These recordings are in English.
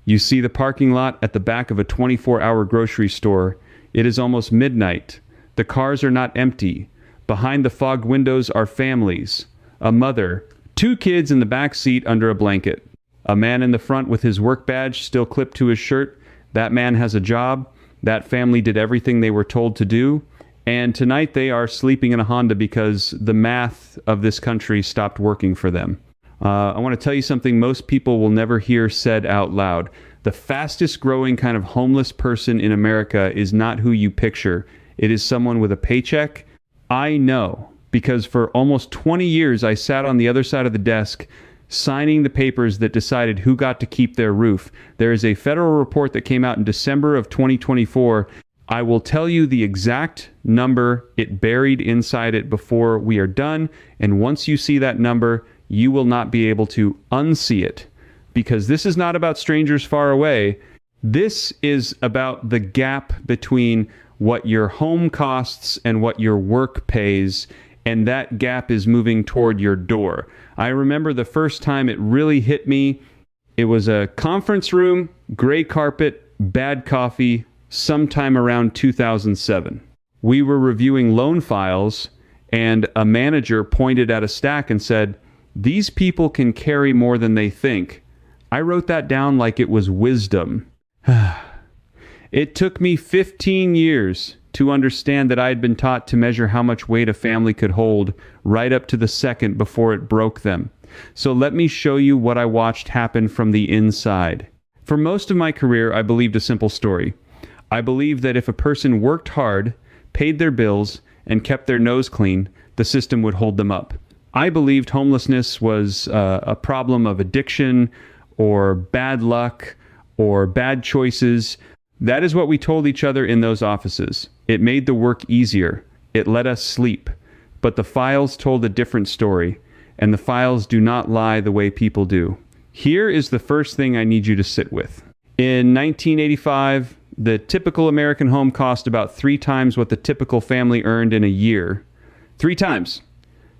You see the parking lot at the back of a 24-hour grocery store. It is almost midnight. The cars are not empty. Behind the fogged windows are families. A mother, two kids in the back seat under a blanket. A man in the front with his work badge still clipped to his shirt. That man has a job. That family did everything they were told to do. And tonight they are sleeping in a Honda because the math of this country stopped working for them. I want to tell you something most people will never hear said out loud. The fastest growing kind of homeless person in America is not who you picture. It is someone with a paycheck. I know, because for almost 20 years I sat on the other side of the desk signing the papers that decided who got to keep their roof. There is a federal report that came out in December of 2024. I will tell you the exact number it buried inside it before we are done. And once you see that number, you will not be able to unsee it, because this is not about strangers far away. This is about the gap between what your home costs and what your work pays, and that gap is moving toward your door. I remember the first time it really hit me. It was a conference room, gray carpet, bad coffee, sometime around 2007. We were reviewing loan files, and a manager pointed at a stack and said, "These people can carry more than they think." I wrote that down like it was wisdom. It took me 15 years to understand that I had been taught to measure how much weight a family could hold right up to the second before it broke them. So let me show you what I watched happen from the inside. For most of my career, I believed a simple story. I believed that if a person worked hard, paid their bills, and kept their nose clean, the system would hold them up. I believed homelessness was a problem of addiction or bad luck or bad choices. That is what we told each other in those offices. It made the work easier. It let us sleep. But the files told a different story, and the files do not lie the way people do. Here is the first thing I need you to sit with. In 1985, the typical American home cost about 3 times what the typical family earned in a year. 3 times.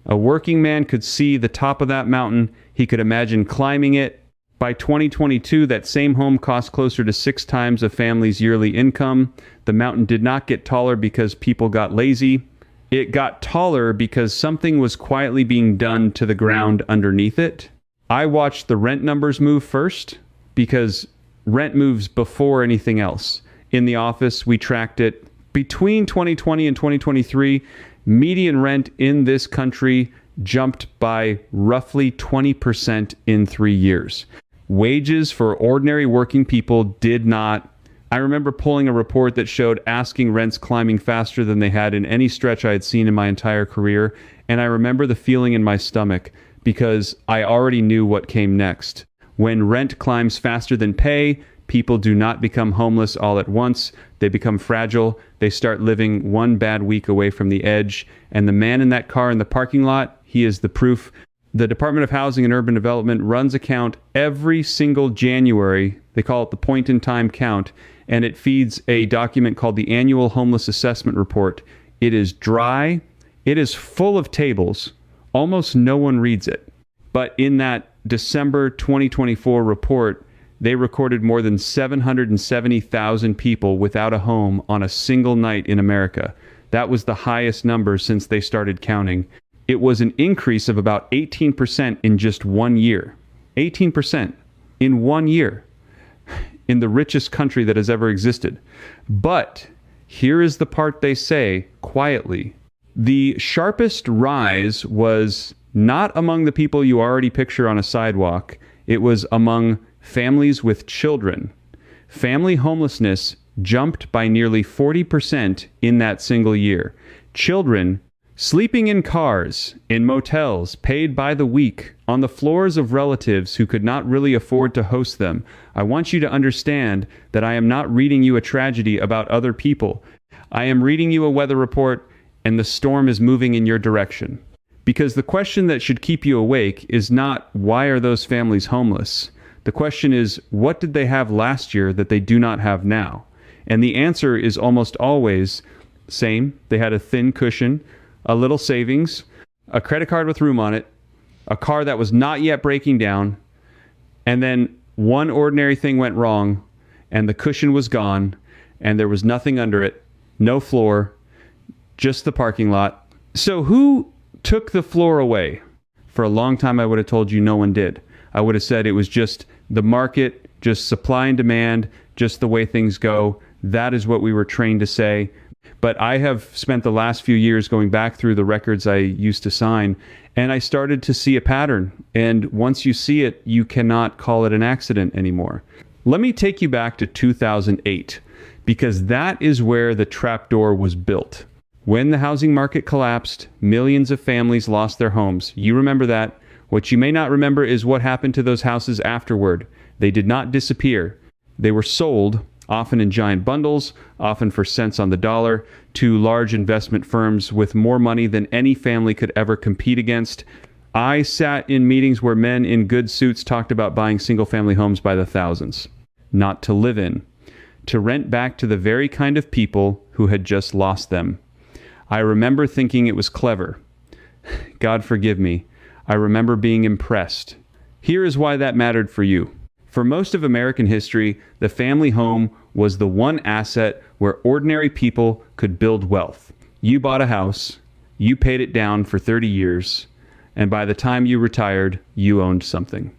A working man could see the top of that mountain. He could imagine climbing it. By 2022, that same home cost closer to 6 times a family's yearly income. The mountain did not get taller because people got lazy. It got taller because something was quietly being done to the ground underneath it. I watched the rent numbers move first because rent moves before anything else. In the office, we tracked it. Between 2020 and 2023, median rent in this country jumped by roughly 20% in 3 years. Wages for ordinary working people did not. I remember pulling a report that showed asking rents climbing faster than they had in any stretch I had seen in my entire career, and I remember the feeling in my stomach because I already knew what came next. When rent climbs faster than pay, people do not become homeless all at once. They become fragile. They start living one bad week away from the edge. And the man in that car in the parking lot, he is the proof. The Department of Housing and Urban Development runs a count every single January. They call it the point-in-time count, and it feeds a document called the Annual Homeless Assessment Report. It is dry. It is full of tables. Almost no one reads it. But in that December 2024 report, they recorded more than 770,000 people without a home on a single night in America. That was the highest number since they started counting. It was an increase of about 18% in just 1 year. 18% in 1 year in the richest country that has ever existed. But here is the part they say quietly. The sharpest rise was not among the people you already picture on a sidewalk. It was among families with children. Family homelessness jumped by nearly 40% in that single year. Children sleeping in cars, in motels, paid by the week, on the floors of relatives who could not really afford to host them. I want you to understand that I am not reading you a tragedy about other people. I am reading you a weather report, and the storm is moving in your direction. Because the question that should keep you awake is not, why are those families homeless? The question is, what did they have last year that they do not have now? And the answer is almost always, same. They had a thin cushion, a little savings, a credit card with room on it, a car that was not yet breaking down, and then one ordinary thing went wrong, and the cushion was gone, and there was nothing under it, no floor, just the parking lot. So who took the floor away? For a long time, I would have told you no one did. I would have said it was just the market, just supply and demand, just the way things go. That is what we were trained to say. But I have spent the last few years going back through the records I used to sign, and I started to see a pattern. And once you see it, you cannot call it an accident anymore. Let me take you back to 2008, because that is where the trapdoor was built. When the housing market collapsed, millions of families lost their homes. You remember that. What you may not remember is what happened to those houses afterward. They did not disappear. They were sold, often in giant bundles, often for cents on the dollar, to large investment firms with more money than any family could ever compete against. I sat in meetings where men in good suits talked about buying single-family homes by the thousands. Not to live in, to rent back to the very kind of people who had just lost them. I remember thinking it was clever. God forgive me. I remember being impressed. Here is why that mattered for you. For most of American history, the family home was the one asset where ordinary people could build wealth. You bought a house, you paid it down for 30 years, and by the time you retired, you owned something.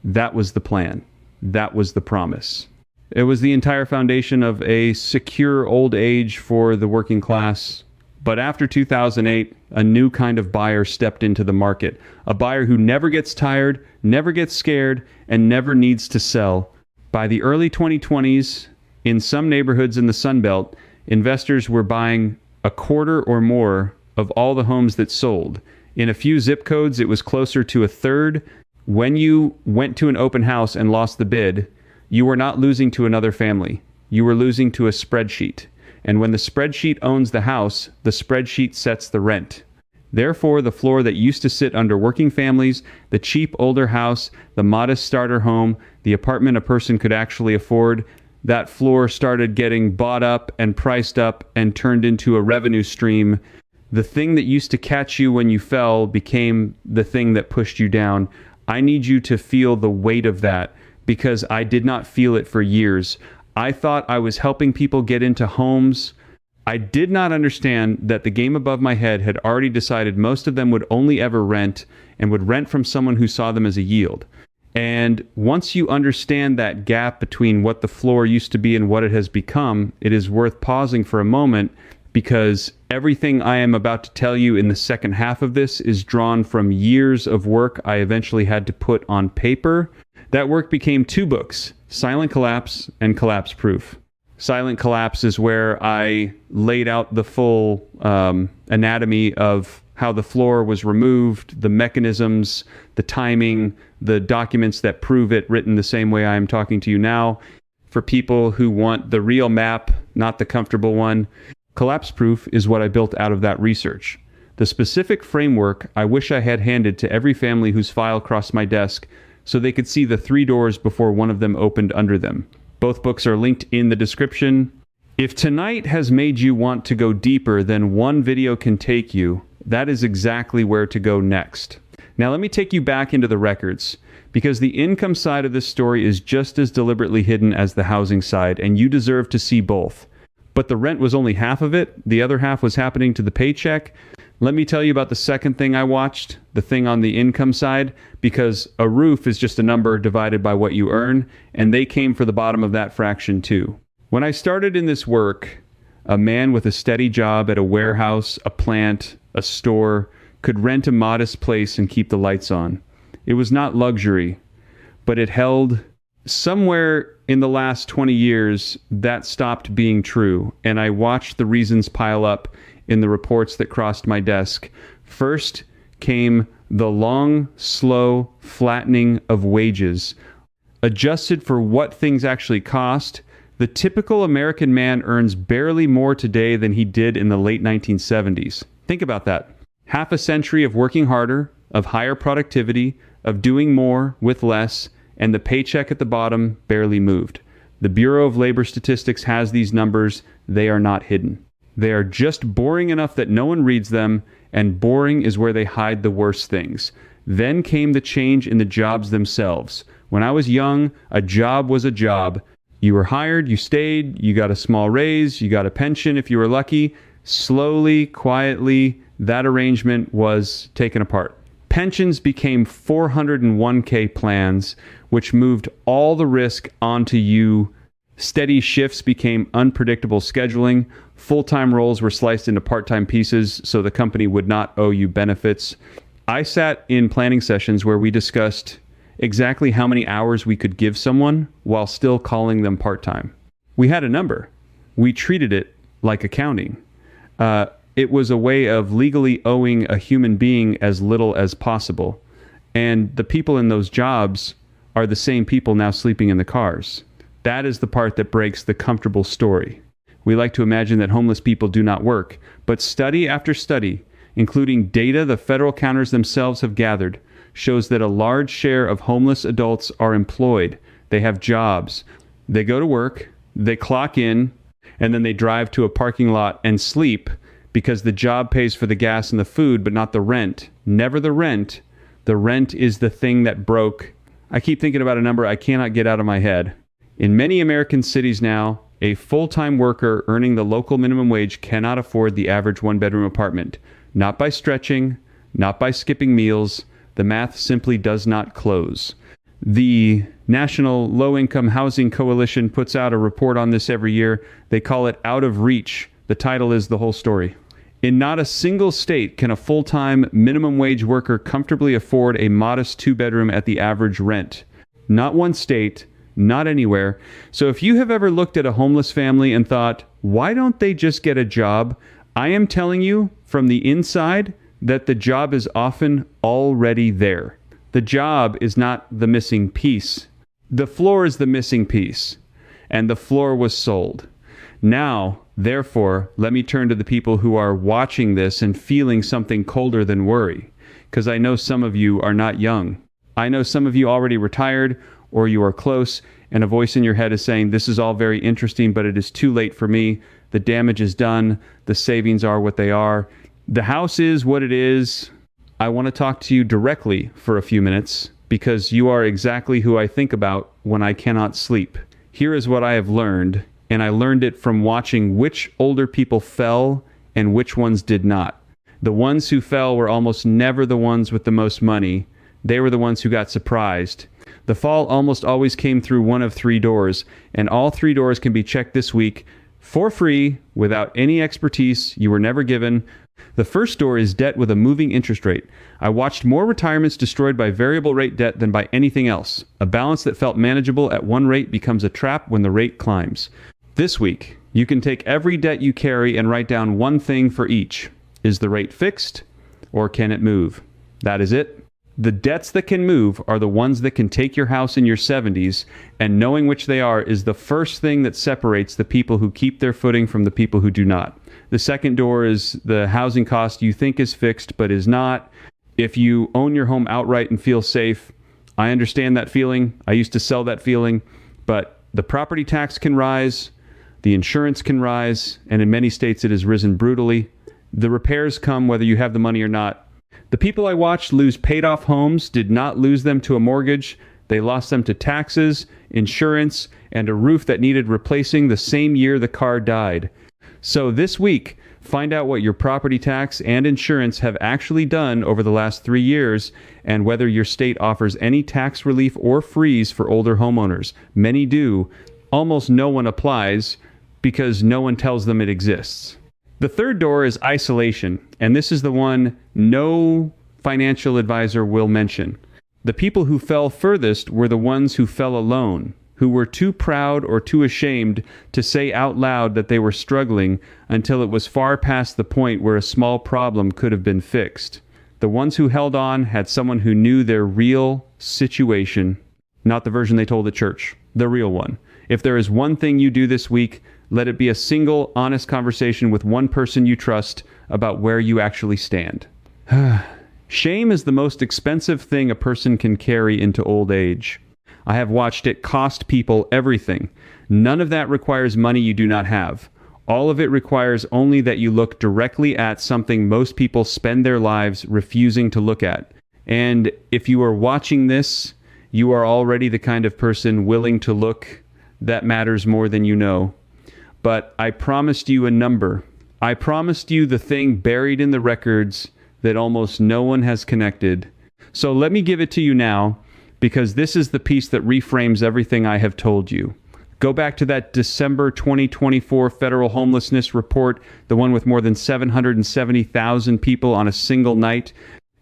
That was the plan. That was the promise. It was the entire foundation of a secure old age for the working class. But after 2008, a new kind of buyer stepped into the market. A buyer who never gets tired, never gets scared, and never needs to sell. By the early 2020s, in some neighborhoods in the Sun Belt, investors were buying a quarter or more of all the homes that sold. In a few zip codes, it was closer to a third. When you went to an open house and lost the bid, you were not losing to another family. You were losing to a spreadsheet. And when the spreadsheet owns the house, the spreadsheet sets the rent. Therefore, the floor that used to sit under working families, the cheap older house, the modest starter home, the apartment a person could actually afford, that floor started getting bought up and priced up and turned into a revenue stream. The thing that used to catch you when you fell became the thing that pushed you down. I need you to feel the weight of that, because I did not feel it for years. I thought I was helping people get into homes. I did not understand that the game above my head had already decided most of them would only ever rent, and would rent from someone who saw them as a yield. And once you understand that gap between what the floor used to be and what it has become, it is worth pausing for a moment, because everything I am about to tell you in the second half of this is drawn from years of work I eventually had to put on paper. That work became two books, Silent Collapse and Collapse Proof. Silent Collapse is where I laid out the full anatomy of how the floor was removed, the mechanisms, the timing, the documents that prove it, written the same way I am talking to you now. For people who want the real map, not the comfortable one, Collapse Proof is what I built out of that research. The specific framework I wish I had handed to every family whose file crossed my desk, so they could see the three doors before one of them opened under them. Both books are linked in the description. If tonight has made you want to go deeper than one video can take you, that is exactly where to go next. Now let me take you back into the records, because the income side of this story is just as deliberately hidden as the housing side, and you deserve to see both. But the rent was only half of it. The other half was happening to the paycheck. Let me tell you about the second thing I watched, the thing on the income side, because a roof is just a number divided by what you earn, and they came for the bottom of that fraction too. When I started in this work, a man with a steady job at a warehouse, a plant, a store, could rent a modest place and keep the lights on. It was not luxury, but it held. Somewhere in the last 20 years, that stopped being true, and I watched the reasons pile up in the reports that crossed my desk. First came the long, slow flattening of wages. Adjusted for what things actually cost, the typical American man earns barely more today than he did in the late 1970s. Think about that. Half a century of working harder, of higher productivity, of doing more with less, and the paycheck at the bottom barely moved. The Bureau of Labor Statistics has these numbers. They are not hidden. They are just boring enough that no one reads them, and boring is where they hide the worst things. Then came the change in the jobs themselves. When I was young, a job was a job. You were hired, you stayed, you got a small raise, you got a pension if you were lucky. Slowly, quietly, that arrangement was taken apart. Pensions became 401k plans, which moved all the risk onto you. Steady shifts became unpredictable scheduling. Full-time roles were sliced into part-time pieces so the company would not owe you benefits. I sat in planning sessions where we discussed exactly how many hours we could give someone while still calling them part-time. We had a number. We treated it like accounting. It was a way of legally owing a human being as little as possible. And the people in those jobs are the same people now sleeping in the cars. That is the part that breaks the comfortable story. We like to imagine that homeless people do not work, but study after study, including data the federal counters themselves have gathered, shows that a large share of homeless adults are employed. They have jobs. They go to work, they clock in, and then they drive to a parking lot and sleep because the job pays for the gas and the food, but not the rent. Never the rent. The rent is the thing that broke. I keep thinking about a number I cannot get out of my head. In many American cities now, a full-time worker earning the local minimum wage cannot afford the average one-bedroom apartment. Not by stretching, not by skipping meals. The math simply does not close. The National Low-Income Housing Coalition puts out a report on this every year. They call it Out of Reach. The title is The Whole Story. In not a single state can a full-time minimum wage worker comfortably afford a modest two-bedroom at the average rent. Not one state, not anywhere. So if you have ever looked at a homeless family and thought, why don't they just get a job? I am telling you from the inside that the job is often already there. The job is not the missing piece. The floor is the missing piece. And the floor was sold. Now, therefore, let me turn to the people who are watching this and feeling something colder than worry. Because I know some of you are not young. I know some of you already retired or you are close, and a voice in your head is saying, this is all very interesting, but it is too late for me. The damage is done. The savings are what they are. The house is what it is. I want to talk to you directly for a few minutes because you are exactly who I think about when I cannot sleep. Here is what I have learned, and I learned it from watching which older people fell and which ones did not. The ones who fell were almost never the ones with the most money. They were the ones who got surprised. The fall almost always came through one of three doors, and all three doors can be checked this week for free without any expertise you were never given. The first door is debt with a moving interest rate. I watched more retirements destroyed by variable rate debt than by anything else. A balance that felt manageable at one rate becomes a trap when the rate climbs. This week, you can take every debt you carry and write down one thing for each. Is the rate fixed, or can it move? That is it. The debts that can move are the ones that can take your house in your 70s, and knowing which they are is the first thing that separates the people who keep their footing from the people who do not. The second door is the housing cost you think is fixed but is not. If you own your home outright and feel safe, I understand that feeling. I used to sell that feeling, but the property tax can rise, the insurance can rise, and in many states it has risen brutally. The repairs come whether you have the money or not. The people I watched lose paid-off homes did not lose them to a mortgage. They lost them to taxes, insurance, and a roof that needed replacing the same year the car died. So this week, find out what your property tax and insurance have actually done over the last 3 years and whether your state offers any tax relief or freeze for older homeowners. Many do. Almost no one applies because no one tells them it exists. The third door is isolation, and this is the one no financial advisor will mention. The people who fell furthest were the ones who fell alone, who were too proud or too ashamed to say out loud that they were struggling until it was far past the point where a small problem could have been fixed. The ones who held on had someone who knew their real situation, not the version they told at church, the real one. If there is one thing you do this week, let it be a single, honest conversation with one person you trust about where you actually stand. Shame is the most expensive thing a person can carry into old age. I have watched it cost people everything. None of that requires money you do not have. All of it requires only that you look directly at something most people spend their lives refusing to look at. And if you are watching this You are already the kind of person willing to look that matters more than you know. But I promised you a number. I promised you the thing buried in the records that almost no one has connected. So let me give it to you now, because this is the piece that reframes everything I have told you. Go back to that December 2024 federal homelessness report, the one with more than 770,000 people on a single night.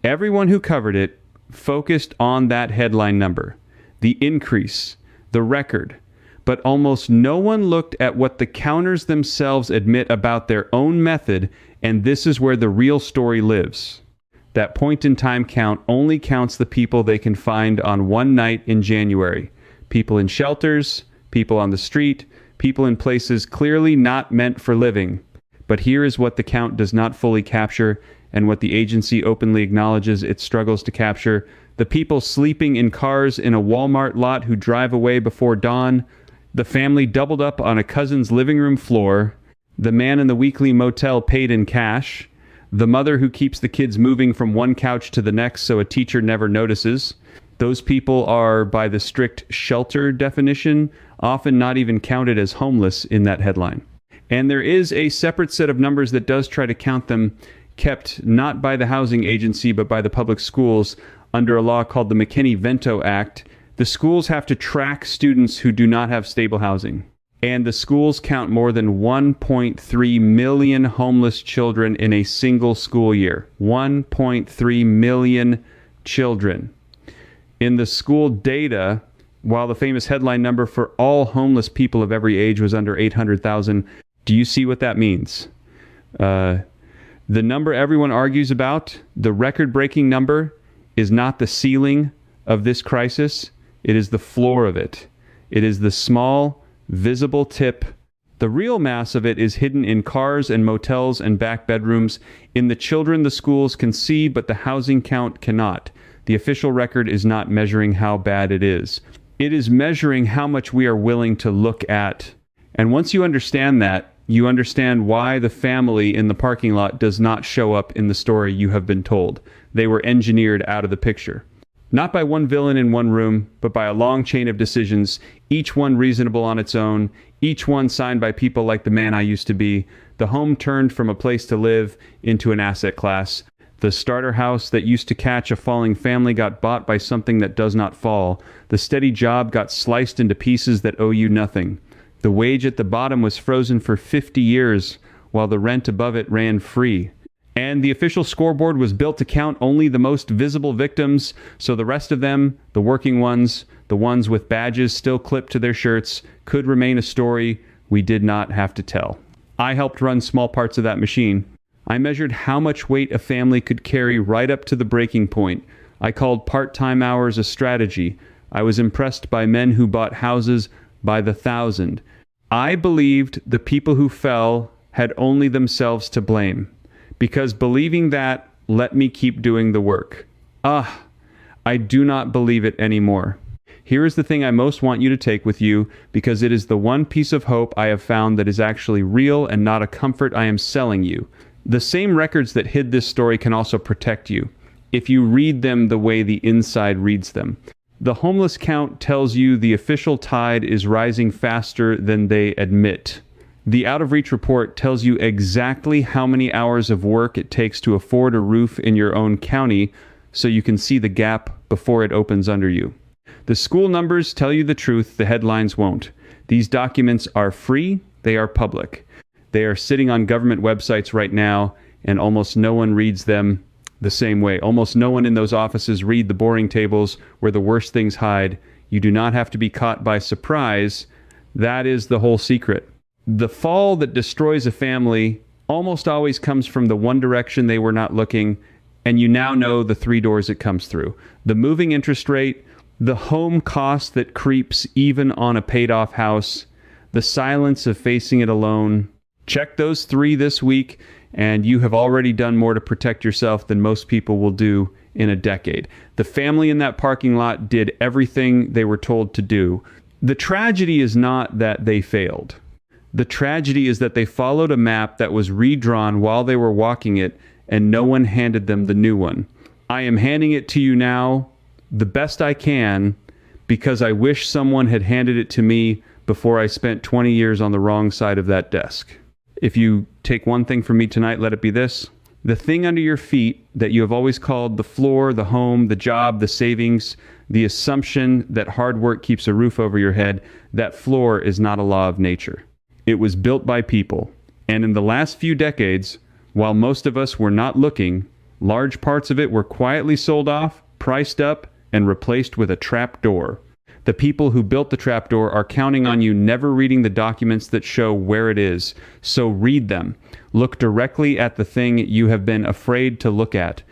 Everyone who covered it focused on that headline number, the increase, the record. But almost no one looked at what the counters themselves admit about their own method, and this is where the real story lives. That point-in-time count only counts the people they can find on one night in January. People in shelters, people on the street, people in places clearly not meant for living. But here is what the count does not fully capture, and what the agency openly acknowledges it struggles to capture. The people sleeping in cars in a Walmart lot who drive away before dawn, the family doubled up on a cousin's living room floor, the man in the weekly motel paid in cash, the mother who keeps the kids moving from one couch to the next so a teacher never notices. Those people are, by the strict shelter definition, often not even counted as homeless in that headline. And there is a separate set of numbers that does try to count them, kept not by the housing agency but by the public schools under a law called the McKinney-Vento Act. The schools have to track students who do not have stable housing. And the schools count more than 1.3 million homeless children in a single school year. 1.3 million children. In the school data, while the famous headline number for all homeless people of every age was under 800,000, do you see what that means? The number everyone argues about, the record-breaking number, is not the ceiling of this crisis. It is the floor of it. It is the small, visible tip. The real mass of it is hidden in cars and motels and back bedrooms. In the children the schools can see, but the housing count cannot. The official record is not measuring how bad it is. It is measuring how much we are willing to look at. And once you understand that, you understand why the family in the parking lot does not show up in the story you have been told. They were engineered out of the picture. Not by one villain in one room, but by a long chain of decisions, each one reasonable on its own, each one signed by people like the man I used to be. The home turned from a place to live into an asset class. The starter house that used to catch a falling family got bought by something that does not fall. The steady job got sliced into pieces that owe you nothing. The wage at the bottom was frozen for 50 years, while the rent above it ran free. And the official scoreboard was built to count only the most visible victims, so the rest of them, the working ones, the ones with badges still clipped to their shirts, could remain a story we did not have to tell. I helped run small parts of that machine. I measured how much weight a family could carry right up to the breaking point. I called part-time hours a strategy. I was impressed by men who bought houses by the thousand. I believed the people who fell had only themselves to blame, because believing that let me keep doing the work. I do not believe it anymore. Here is the thing I most want you to take with you, because it is the one piece of hope I have found that is actually real and not a comfort I am selling you. The same records that hid this story can also protect you, if you read them the way the inside reads them. The homeless count tells you the official tide is rising faster than they admit. The Out of Reach report tells you exactly how many hours of work it takes to afford a roof in your own county, so you can see the gap before it opens under you. The school numbers tell you the truth, the headlines won't. These documents are free, they are public. They are sitting on government websites right now, and almost no one reads them the same way. Almost no one in those offices read the boring tables where the worst things hide. You do not have to be caught by surprise. That is the whole secret. The fall that destroys a family almost always comes from the one direction they were not looking, and you now know the three doors it comes through. The moving interest rate, the home cost that creeps even on a paid-off house, the silence of facing it alone. Check those three this week, and you have already done more to protect yourself than most people will do in a decade. The family in that parking lot did everything they were told to do. The tragedy is not that they failed. The tragedy is that they followed a map that was redrawn while they were walking it, and no one handed them the new one. I am handing it to you now, the best I can, because I wish someone had handed it to me before I spent 20 years on the wrong side of that desk. If you take one thing from me tonight, let it be this. The thing under your feet that you have always called the floor, the home, the job, the savings, the assumption that hard work keeps a roof over your head, that floor is not a law of nature. It was built by people. And in the last few decades, while most of us were not looking, large parts of it were quietly sold off, priced up, and replaced with a trap door. The people who built the trapdoor are counting on you never reading the documents that show where it is. So read them. Look directly at the thing you have been afraid to look at.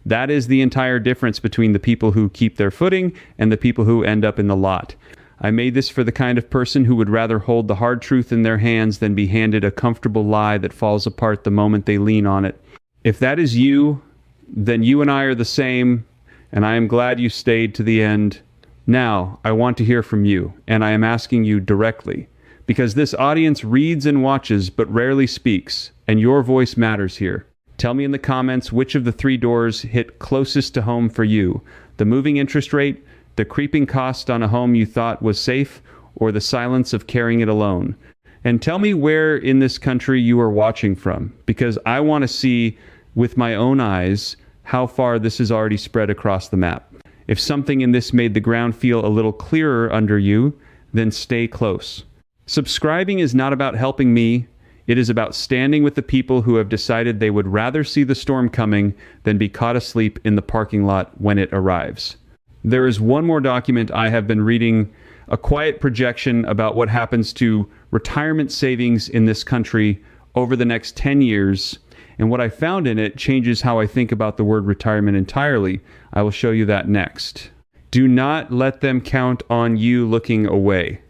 That is the entire difference between the people who keep their footing and the people who end up in the lot. I made this for the kind of person who would rather hold the hard truth in their hands than be handed a comfortable lie that falls apart the moment they lean on it. If that is you, then you and I are the same, and I am glad you stayed to the end. Now, I want to hear from you, and I am asking you directly, because this audience reads and watches but rarely speaks, and your voice matters here. Tell me in the comments which of the 3 doors hit closest to home for you: the moving interest rate, the creeping cost on a home you thought was safe, or the silence of carrying it alone. And tell me where in this country you are watching from, because I want to see with my own eyes how far this is already spread across the map. If something in this made the ground feel a little clearer under you, then stay close. Subscribing is not about helping me. It is about standing with the people who have decided they would rather see the storm coming than be caught asleep in the parking lot when it arrives. There is one more document I have been reading, a quiet projection about what happens to retirement savings in this country over the next 10 years. And what I found in it changes how I think about the word retirement entirely. I will show you that next. Do not let them count on you looking away.